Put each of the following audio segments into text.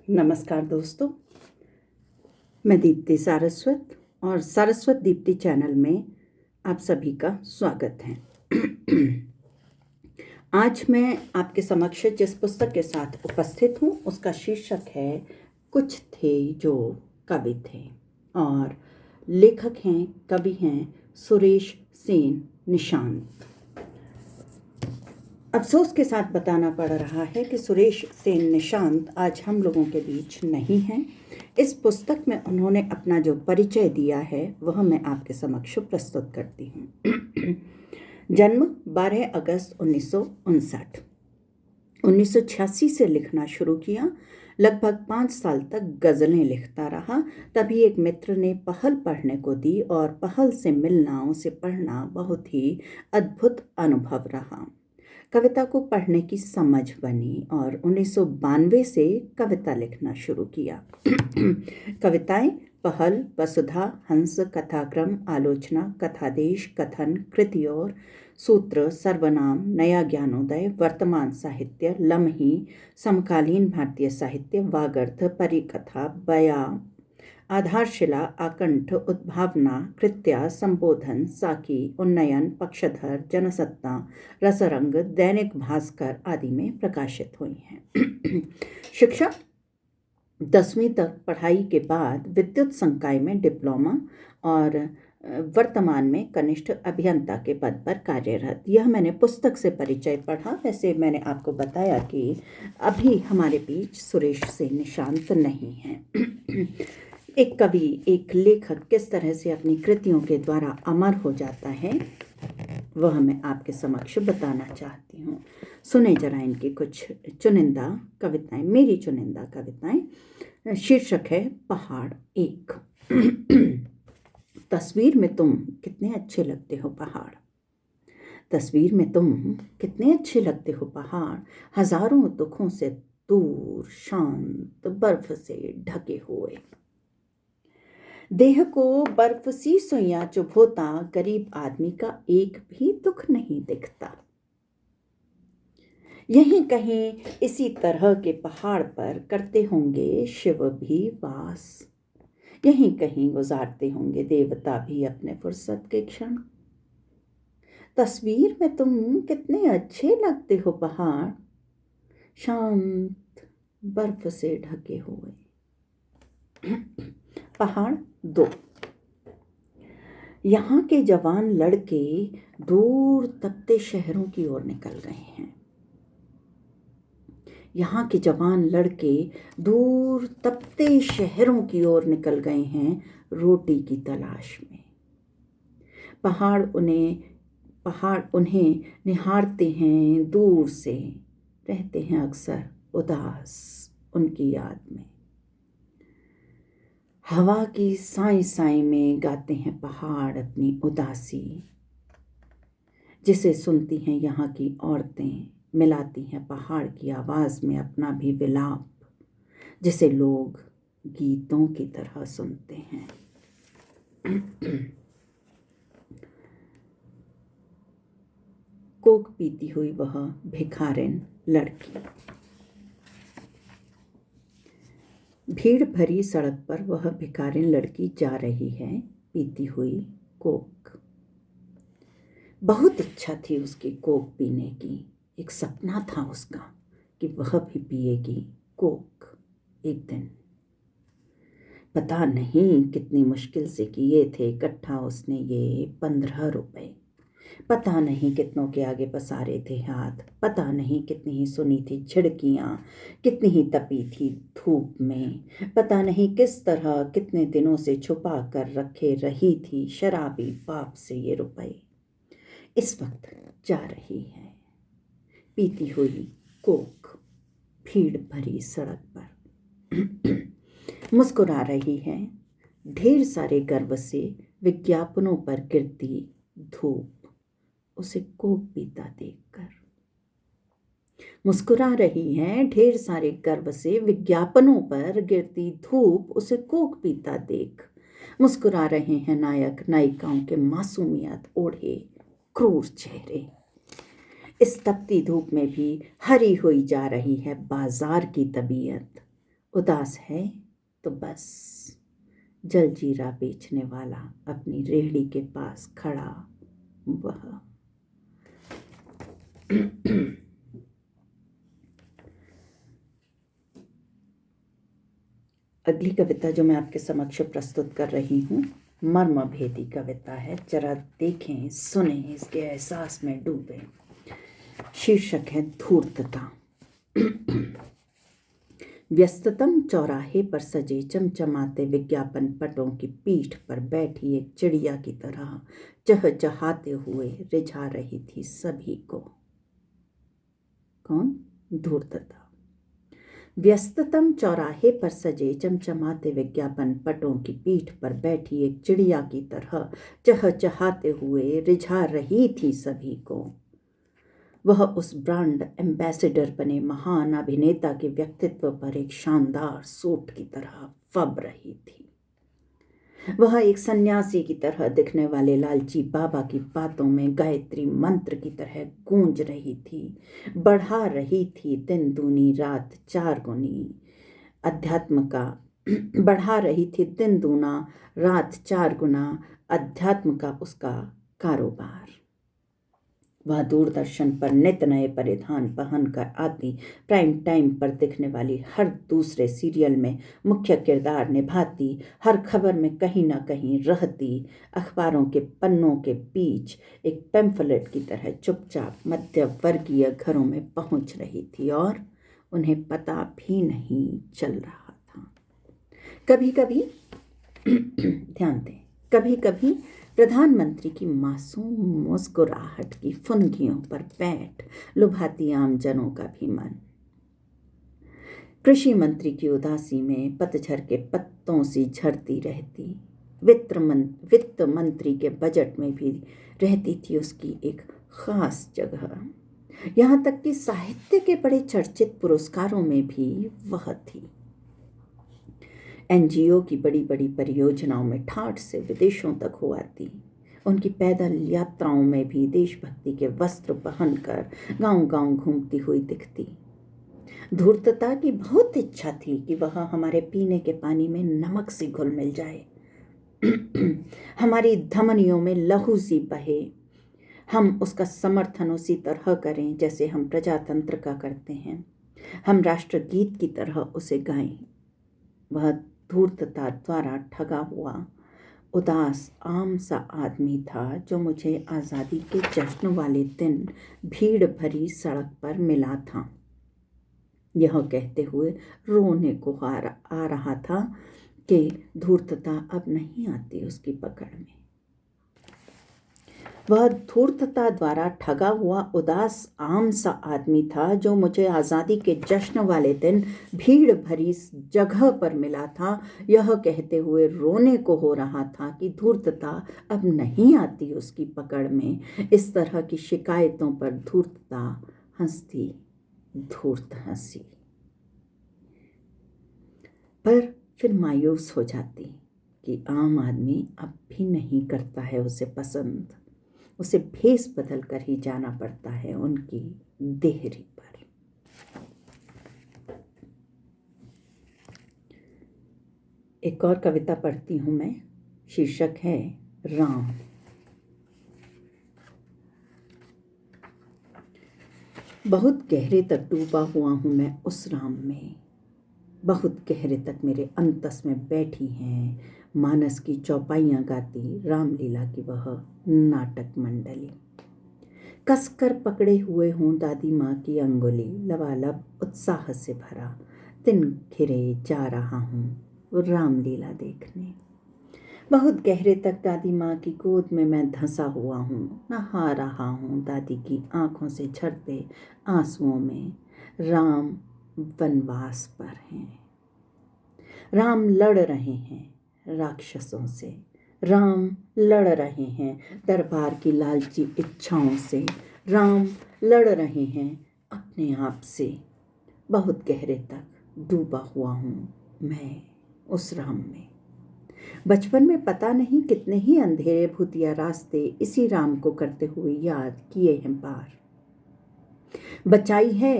नमस्कार दोस्तों, मैं दीप्ति सारस्वत और सारस्वत दीप्ति चैनल में आप सभी का स्वागत है। आज मैं आपके समक्ष जिस पुस्तक के साथ उपस्थित हूँ उसका शीर्षक है कुछ थे जो कवि थे और लेखक हैं, कवि हैं सुरेश सेन निशांत। अफसोस के साथ बताना पड़ रहा है कि सुरेश सेन निशांत आज हम लोगों के बीच नहीं हैं। इस पुस्तक में उन्होंने अपना जो परिचय दिया है वह मैं आपके समक्ष प्रस्तुत करती हूँ। जन्म 12 अगस्त 1959। 1986 से लिखना शुरू किया। लगभग 5 साल तक गज़लें लिखता रहा। तभी एक मित्र ने पहल पढ़ने को दी और पहल से मिलना, उसे पढ़ना बहुत ही अद्भुत अनुभव रहा। कविता को पढ़ने की समझ बनी और 1992 से कविता लिखना शुरू किया। कविताएं पहल, वसुधा, हंस, कथाक्रम, आलोचना, कथादेश, कथन, कृति और सूत्र, सर्वनाम, नया ज्ञानोदय, वर्तमान साहित्य, लम्ही, समकालीन भारतीय साहित्य, वागर्थ, परिकथा, बया, आधारशिला, आकंठ, उद्भावना, कृत्या, संबोधन, साकी, उन्नयन, पक्षधर, जनसत्ता, रसरंग, दैनिक भास्कर आदि में प्रकाशित हुई हैं। शिक्षा 10वीं तक पढ़ाई के बाद विद्युत संकाय में डिप्लोमा और वर्तमान में कनिष्ठ अभियंता के पद पर कार्यरत। यह मैंने पुस्तक से परिचय पढ़ा। वैसे मैंने आपको बताया कि अभी हमारे बीच सुरेश सेन निशांत नहीं हैं। एक कवि, एक लेखक किस तरह से अपनी कृतियों के द्वारा अमर हो जाता है वह मैं आपके समक्ष बताना चाहती हूँ। सुने जरा इनकी कुछ चुनिंदा कविताएं, मेरी चुनिंदा कविताएं। शीर्षक है पहाड़ एक। तस्वीर में तुम कितने अच्छे लगते हो पहाड़, तस्वीर में तुम कितने अच्छे लगते हो पहाड़, हजारों दुखों से दूर, शांत, बर्फ से ढके हुए। देह को बर्फ सी सुइयां चुभोता, गरीब आदमी का एक भी दुख नहीं दिखता। यहीं कहीं इसी तरह के पहाड़ पर करते होंगे शिव भी वास, यहीं कहीं गुजारते होंगे देवता भी अपने फुर्सत के क्षण। तस्वीर में तुम कितने अच्छे लगते हो पहाड़, शांत, बर्फ से ढके हुए। पहाड़ 2। यहाँ के जवान लड़के दूर तपते शहरों की ओर निकल गए हैं। यहाँ के जवान लड़के दूर तपते शहरों की ओर निकल गए हैं रोटी की तलाश में। पहाड़ उन्हें निहारते हैं दूर से, रहते हैं अक्सर उदास उनकी याद में। हवा की साई साई में गाते हैं पहाड़ अपनी उदासी, जिसे सुनती हैं यहाँ की औरतें, मिलाती हैं पहाड़ की आवाज़ में अपना भी विलाप, जिसे लोग गीतों की तरह सुनते हैं। कोक पीती हुई वह भिखारिन लड़की। भीड़ भरी सड़क पर वह भिखारिन लड़की जा रही है पीती हुई कोक। बहुत इच्छा थी उसकी कोक पीने की, एक सपना था उसका कि वह भी पिएगी कोक एक दिन। पता नहीं कितनी मुश्किल से किए थे इकट्ठा उसने ये 15 रुपए। पता नहीं कितनों के आगे पसारे थे हाथ, पता नहीं कितनी ही सुनी थी झिड़कियाँ, कितनी ही तपी थी धूप में, पता नहीं किस तरह कितने दिनों से छुपा कर रखे रही थी शराबी बाप से ये रुपए। इस वक्त जा रही है पीती हुई कोक भीड़ भरी सड़क पर। मुस्कुरा रही है ढेर सारे गर्व से विज्ञापनों पर गिरती धूप उसे कोक पीता देखकर। मुस्कुरा रही है ढेर सारे गर्व से विज्ञापनों पर गिरती धूप उसे कोक पीता देख। मुस्कुरा रहे हैं नायक नायिकाओं के मासूमियत ओढ़े क्रूर चेहरे। इस तपती धूप में भी हरी हुई जा रही है बाजार की तबीयत, उदास है तो बस जलजीरा बेचने वाला अपनी रेहड़ी के पास खड़ा वह। अगली कविता जो मैं आपके समक्ष प्रस्तुत कर रही हूँ मर्मभेदी कविता है। जरा देखें, सुने, इसके एहसास में डूबे। शीर्षक है धूर्तता। व्यस्ततम चौराहे पर सजे चमचमाते विज्ञापन पटों की पीठ पर बैठी एक चिड़िया की तरह चहचहाते हुए रिझा रही थी सभी को। कौन? धूर्तता। व्यस्ततम चौराहे पर सजे चमचमाते विज्ञापन पटों की पीठ पर बैठी एक चिड़िया की तरह चहचहाते हुए रिझा रही थी सभी को। वह उस ब्रांड एम्बेसडर बने महान अभिनेता के व्यक्तित्व पर एक शानदार सूट की तरह फब रही थी। वह एक सन्यासी की तरह दिखने वाले लालची बाबा की बातों में गायत्री मंत्र की तरह गूंज रही थी, बढ़ा रही थी दिन दूनी रात चार गुनी अध्यात्म का बढ़ा रही थी दिन दूना रात चार गुना अध्यात्म का उसका कारोबार। वह दूरदर्शन पर नित नए परिधान पहनकर आती, प्राइम टाइम पर दिखने वाली हर दूसरे सीरियल में मुख्य किरदार निभाती, हर खबर में कहीं ना कहीं रहती, अखबारों के पन्नों के बीच एक पैम्फलेट की तरह चुपचाप मध्य वर्गीय घरों में पहुंच रही थी और उन्हें पता भी नहीं चल रहा था। कभी कभी ध्यान दें, कभी कभी प्रधानमंत्री की मासूम मुस्कुराहट की फुनगियों पर बैठ लुभाती आमजनों का भी मन। कृषि मंत्री की उदासी में पतझड़ के पत्तों सी झड़ती रहती। वित्त मंत्री के बजट में भी रहती थी उसकी एक खास जगह। यहाँ तक कि साहित्य के बड़े चर्चित पुरस्कारों में भी वह थी। एनजीओ की बड़ी बड़ी परियोजनाओं में ठाठ से विदेशों तक हो आती। उनकी पैदल यात्राओं में भी देशभक्ति के वस्त्र पहनकर गांव-गांव घूमती हुई दिखती। धूर्तता की बहुत इच्छा थी कि वह हमारे पीने के पानी में नमक सी घुल मिल जाए, हमारी धमनियों में लहू सी बहे, हम उसका समर्थन उसी तरह करें जैसे हम प्रजातंत्र का करते हैं, हम राष्ट्रगीत की तरह उसे गाएं। वह धूर्तता द्वारा ठगा हुआ उदास आम सा आदमी था जो मुझे आज़ादी के जश्न वाले दिन भीड़ भरी सड़क पर मिला था। यह कहते हुए रोने को आ रहा था कि धूर्तता अब नहीं आती उसकी पकड़ में। वह धूर्तता द्वारा ठगा हुआ उदास आम सा आदमी था जो मुझे आज़ादी के जश्न वाले दिन भीड़ भरी जगह पर मिला था। यह कहते हुए रोने को हो रहा था कि धूर्तता अब नहीं आती उसकी पकड़ में। इस तरह की शिकायतों पर धूर्तता हंसती, धूर्त हंसी, पर फिर मायूस हो जाती कि आम आदमी अब भी नहीं करता है उसे पसंद। उसे भेष बदल कर ही जाना पड़ता है उनकी देहरी पर। एक और कविता पढ़ती हूं मैं। शीर्षक है राम। बहुत गहरे तक डूबा हुआ हूं मैं उस राम में, बहुत गहरे तक मेरे अंतस में बैठी हैं मानस की चौपाइयाँ गाती रामलीला की वह नाटक मंडली। कसकर पकड़े हुए हूँ दादी माँ की अंगुली, लबालब उत्साह से भरा दिन घिरे जा रहा हूँ रामलीला देखने। बहुत गहरे तक दादी माँ की गोद में मैं धंसा हुआ हूँ, नहा रहा हूँ दादी की आंखों से झरते आंसुओं में। राम वनवास पर हैं, राम लड़ रहे हैं राक्षसों से, राम लड़ रहे हैं दरबार की लालची इच्छाओं से, राम लड़ रहे हैं अपने आप से। बहुत गहरे तक डूबा हुआ हूँ मैं उस राम में। बचपन में पता नहीं कितने ही अंधेरे भूतिया रास्ते इसी राम को करते हुए याद किए हैं पार। बचाई है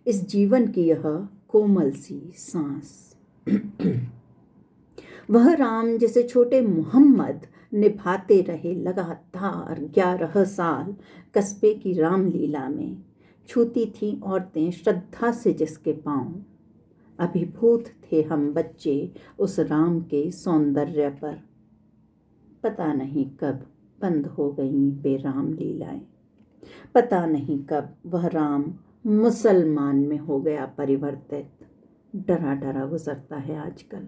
इस जीवन की यह कोमल सी सांस, वह राम जिसे छोटे मोहम्मद निभाते रहे लगातार 11 साल कस्बे की रामलीला में, छूती थीं औरतें श्रद्धा से जिसके पांव। अभिभूत थे हम बच्चे उस राम के सौंदर्य पर। पता नहीं कब बंद हो गईं बेराम लीलाएं, पता नहीं कब वह राम मुसलमान में हो गया परिवर्तित। डरा डरा गुजरता है आजकल,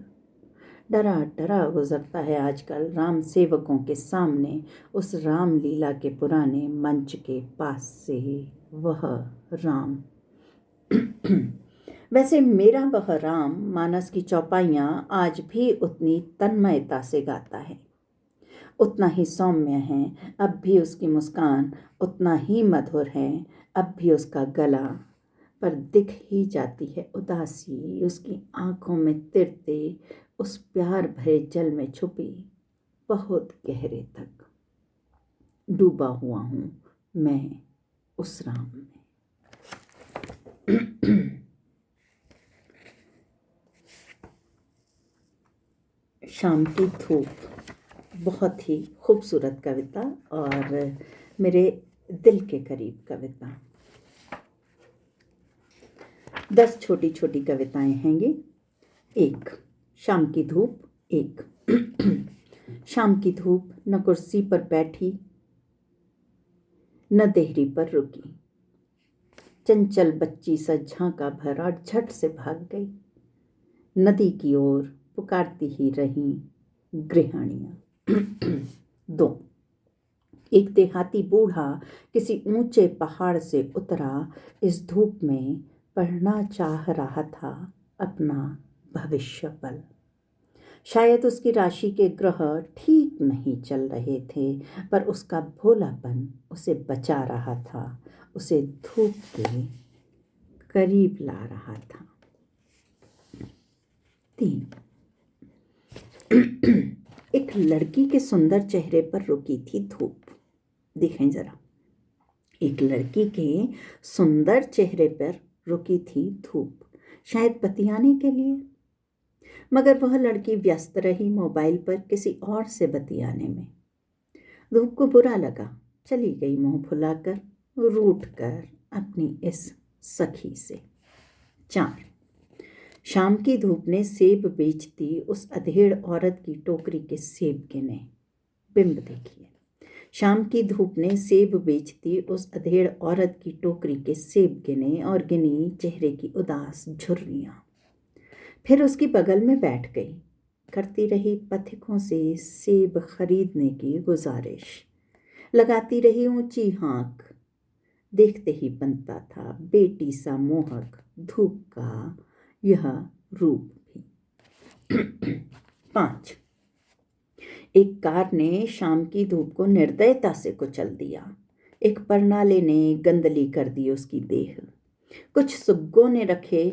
डरा डरा गुजरता है आजकल राम सेवकों के सामने, उस राम लीला के पुराने मंच के पास से वह राम। वैसे मेरा वह राम मानस की चौपाइयाँ आज भी उतनी तन्मयता से गाता है, उतना ही सौम्य है। अब भी उसकी मुस्कान उतना ही मधुर है, अब भी उसका गला, पर दिख ही जाती है उदासी उसकी आंखों में तिरते उस प्यार भरे जल में छुपी। बहुत गहरे तक डूबा हुआ हूँ मैं उस राम में। शाम की धूप, बहुत ही खूबसूरत कविता और मेरे दिल के करीब कविता। 10 छोटी छोटी कविताएं हैं ये। 1, शाम की धूप। 1, शाम की धूप न कुर्सी पर बैठी न देहरी पर रुकी, चंचल बच्ची सा झांका भरा झट से भाग गई। नदी की ओर पुकारती ही रहीं गृहिणियां। 2, एक देहाती बूढ़ा किसी ऊंचे पहाड़ से उतरा, इस धूप में पढ़ना चाह रहा था अपना भविष्य बल। शायद उसकी राशि के ग्रह ठीक नहीं चल रहे थे, पर उसका भोलापन उसे बचा रहा था, उसे धूप के करीब ला रहा था। 3, एक लड़की के सुंदर चेहरे पर रुकी थी धूप। देखें जरा, एक लड़की के सुंदर चेहरे पर रुकी थी धूप, शायद बतियाने के लिए, मगर वह लड़की व्यस्त रही मोबाइल पर किसी और से बतियाने में। धूप को बुरा लगा, चली गई मुंह फुलाकर, रूठ कर अपनी इस सखी से। 4, शाम की धूप ने सेब बेचती उस अधेड़ औरत की टोकरी के सेब गिने। बिंब देखिए, शाम की धूप ने सेब बेचती उस अधेड़ औरत की टोकरी के सेब गिने और गिनी चेहरे की उदास झुर्रियां। फिर उसकी बगल में बैठ गई, करती रही पथिकों से सेब खरीदने की गुजारिश, लगाती रही ऊंची हाँक। देखते ही बनता था बेटी सा मोहक धूप का यह रूप भी। 5, एक कार ने शाम की धूप को निर्दयता से कुचल दिया। एक परनाले ने गंदली कर दी उसकी देह। कुछ सुग्गों ने रखे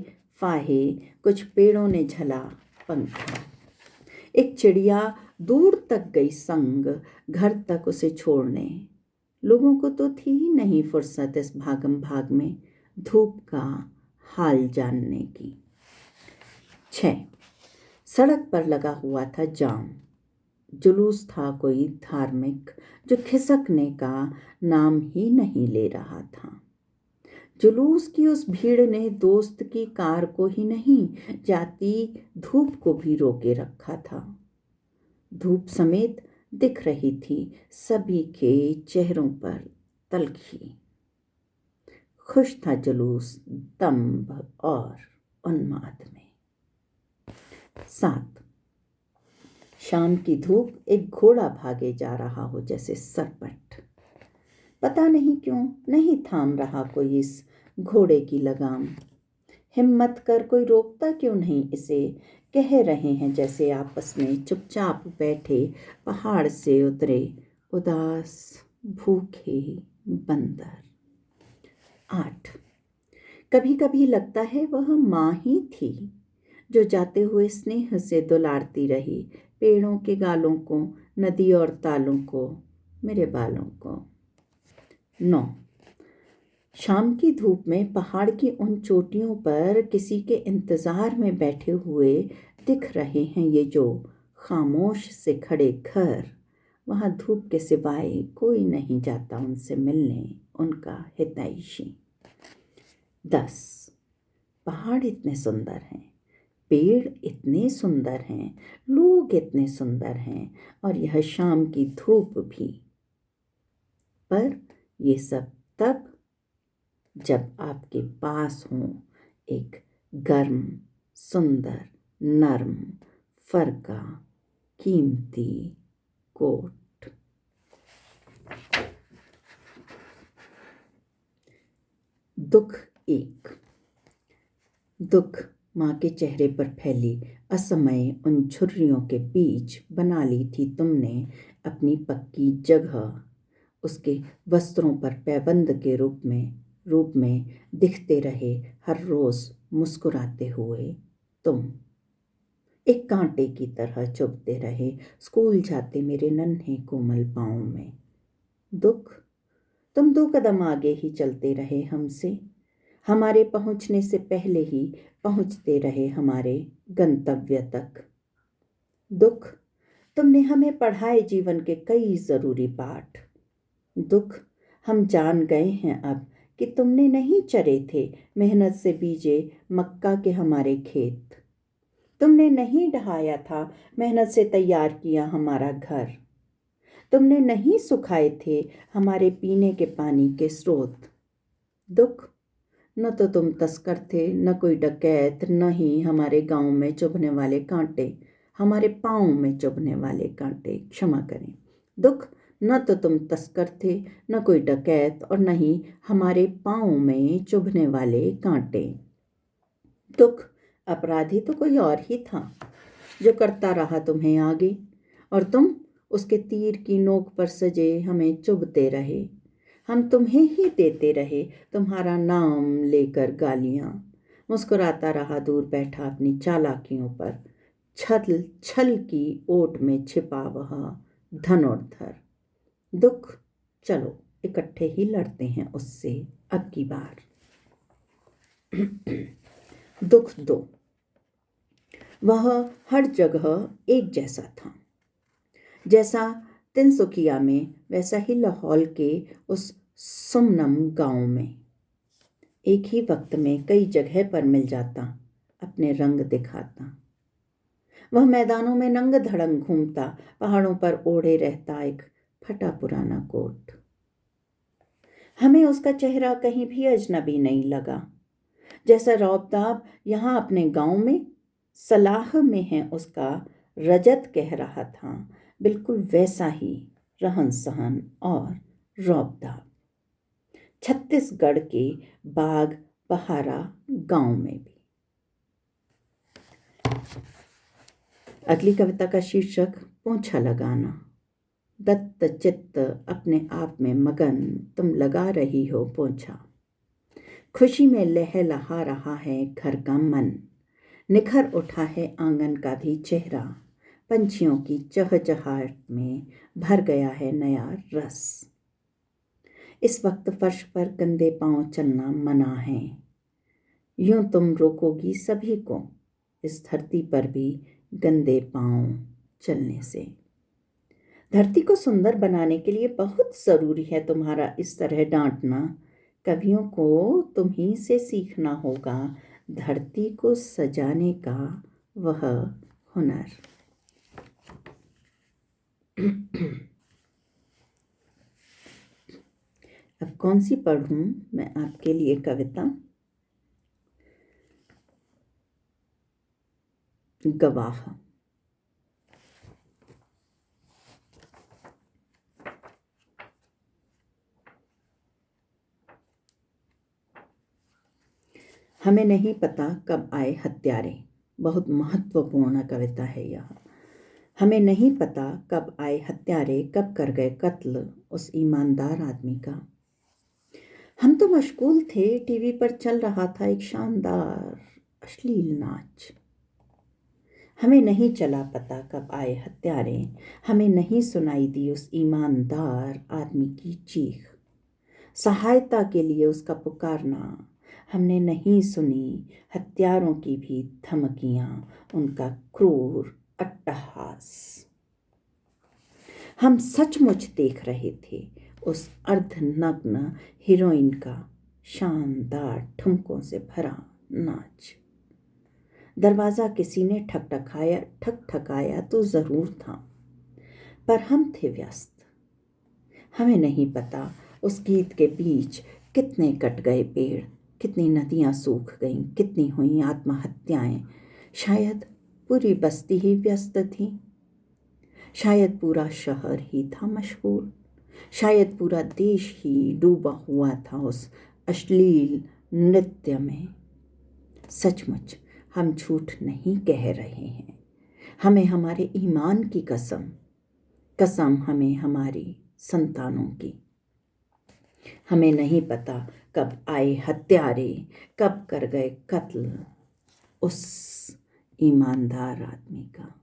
फाहे, कुछ पेड़ों ने झला पंखा। एक चिड़िया दूर तक गई संग, घर तक उसे छोड़ने। लोगों को तो थी ही नहीं फुर्सत इस भागम भाग में धूप का हाल जानने की। 6, सड़क पर लगा हुआ था जाम। जुलूस था कोई धार्मिक जो खिसकने का नाम ही नहीं ले रहा था। जुलूस की उस भीड़ ने दोस्त की कार को ही नहीं, जाती धूप को भी रोके रखा था। धूप समेत दिख रही थी सभी के चेहरों पर तलखी। खुश था जुलूस दंभ और उन्माद में। 7, शाम की धूप एक घोड़ा भागे जा रहा हो जैसे सरपट। पता नहीं क्यों नहीं थाम रहा कोई इस घोड़े की लगाम। हिम्मत कर कोई रोकता क्यों नहीं इसे, कह रहे हैं जैसे आपस में चुपचाप बैठे पहाड़ से उतरे उदास भूखे बंदर। 8, कभी कभी लगता है वह माँ ही थी जो जाते हुए स्नेह से दुलारती रही पेड़ों के गालों को, नदी और तालों को, मेरे बालों को। 9, शाम की धूप में पहाड़ की उन चोटियों पर किसी के इंतजार में बैठे हुए दिख रहे हैं ये जो खामोश से खड़े घर, वहाँ धूप के सिवाय कोई नहीं जाता उनसे मिलने, उनका हितैषी। 10 पहाड़ इतने सुंदर हैं, पेड़ इतने सुंदर हैं, लोग इतने सुंदर हैं, और यह शाम की धूप भी। पर ये सब तब जब आपके पास हो एक गर्म, सुंदर, नर्म, फर का कीमती कोट। दुख 1। दुख माँ के चेहरे पर फैली असमय उन छुर्रियों के बीच बना ली थी तुमने अपनी पक्की जगह। उसके वस्त्रों पर पैबंद के रूप में दिखते रहे हर रोज मुस्कुराते हुए तुम। एक कांटे की तरह चुभते रहे स्कूल जाते मेरे नन्हे कोमल पाँव में। दुख तुम 2 कदम आगे ही चलते रहे हमसे, हमारे पहुंचने से पहले ही पहुंचते रहे हमारे गंतव्य तक। दुख तुमने हमें पढ़ाए जीवन के कई ज़रूरी पाठ। दुख हम जान गए हैं अब कि तुमने नहीं चरे थे मेहनत से बीजे मक्का के हमारे खेत। तुमने नहीं ढहाया था मेहनत से तैयार किया हमारा घर। तुमने नहीं सुखाए थे हमारे पीने के पानी के स्रोत। दुख न तो तुम तस्कर थे, न कोई डकैत, न ही हमारे गांव में चुभने वाले कांटे, हमारे पाँव में चुभने वाले कांटे, क्षमा करें। दुख न तो तुम तस्कर थे, न कोई डकैत, और न ही हमारे पाँव में चुभने वाले कांटे। दुख अपराधी तो कोई और ही था जो करता रहा तुम्हें आगे, और तुम उसके तीर की नोक पर सजे हमें चुभते रहे। हम तुम्हें ही देते रहे तुम्हारा नाम लेकर गालियाँ। मुस्कुराता रहा दूर बैठा अपनी चालाकियों पर, छल की ओट में छिपा वह धनुर्धर। दुख चलो इकट्ठे ही लड़ते हैं उससे अब की बार। दुख 2। वह हर जगह एक जैसा था, जैसा तिनसुकिया में वैसा ही लाहौल के उस सुमनम गांव में। एक ही वक्त में कई जगह पर मिल जाता, अपने रंग दिखाता। वह मैदानों में नंग धड़ंग घूमता, पहाड़ों पर ओढ़े रहता एक फटा पुराना कोट। हमें उसका चेहरा कहीं भी अजनबी नहीं लगा। जैसा रौबदाब यहाँ अपने गांव में सलाह में है उसका रजत कह रहा था, बिल्कुल वैसा ही रहन सहन और रौबदाब छत्तीसगढ़ के बाग बहारा गांव में भी। अगली कविता का शीर्षक पोंछा लगाना। दत्त चित्त अपने आप में मगन तुम लगा रही हो पोंछा। खुशी में लहलहा रहा है घर का मन, निखर उठा है आंगन का भी चेहरा। पंछियों की चहचहाहट में भर गया है नया रस। इस वक्त फर्श पर गंदे पांव चलना मना है। यूं तुम रोकोगी सभी को इस धरती पर भी गंदे पांव चलने से। धरती को सुंदर बनाने के लिए बहुत ज़रूरी है तुम्हारा इस तरह डांटना। कवियों को तुम्हीं से सीखना होगा धरती को सजाने का वह हुनर। अब कौन सी पढ़ूं मैं आपके लिए कविता? गवाह। हमें नहीं पता कब आए हत्यारे। बहुत महत्वपूर्ण कविता है यह। हमें नहीं पता कब आए हत्यारे, कब कर गए कत्ल उस ईमानदार आदमी का। हम तो मशगूल थे, टीवी पर चल रहा था एक शानदार अश्लील नाच। हमें नहीं चला पता कब आए हत्यारे, हमें नहीं सुनाई दी उस ईमानदार आदमी की चीख। सहायता के लिए उसका पुकारना, हमने नहीं सुनी हत्यारों की भी धमकियां, उनका क्रूर अट्टहास। हम सचमुच देख रहे थे उस अर्धनग्न हीरोइन का शानदार ठुमकों से भरा नाच। दरवाज़ा किसी ने ठकठकाया तो ज़रूर था, पर हम थे व्यस्त। हमें नहीं पता उस गीत के बीच कितने कट गए पेड़, कितनी नदियाँ सूख गईं, कितनी हुई आत्महत्याएं। शायद पूरी बस्ती ही व्यस्त थी, शायद पूरा शहर ही था मशगूल, शायद पूरा देश ही डूबा हुआ था उस अश्लील नृत्य में। सचमुच हम झूठ नहीं कह रहे हैं। हमें हमारे ईमान की कसम हमें हमारी संतानों की। हमें नहीं पता कब आए हत्यारे, कब कर गए कत्ल उस ईमानदार आदमी का।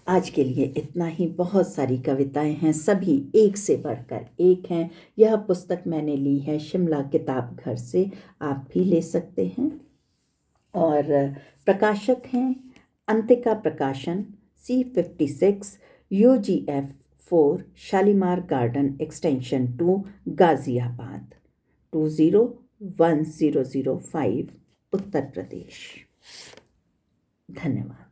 आज के लिए इतना ही। बहुत सारी कविताएं हैं, सभी एक से बढ़कर एक हैं। यह पुस्तक मैंने ली है शिमला किताब घर से, आप भी ले सकते हैं। और प्रकाशक हैं अंतिका प्रकाशन, C56, UGF 4, Shalimar garden extension 2, Ghaziabad 201005, Uttar Pradesh. धन्यवाद।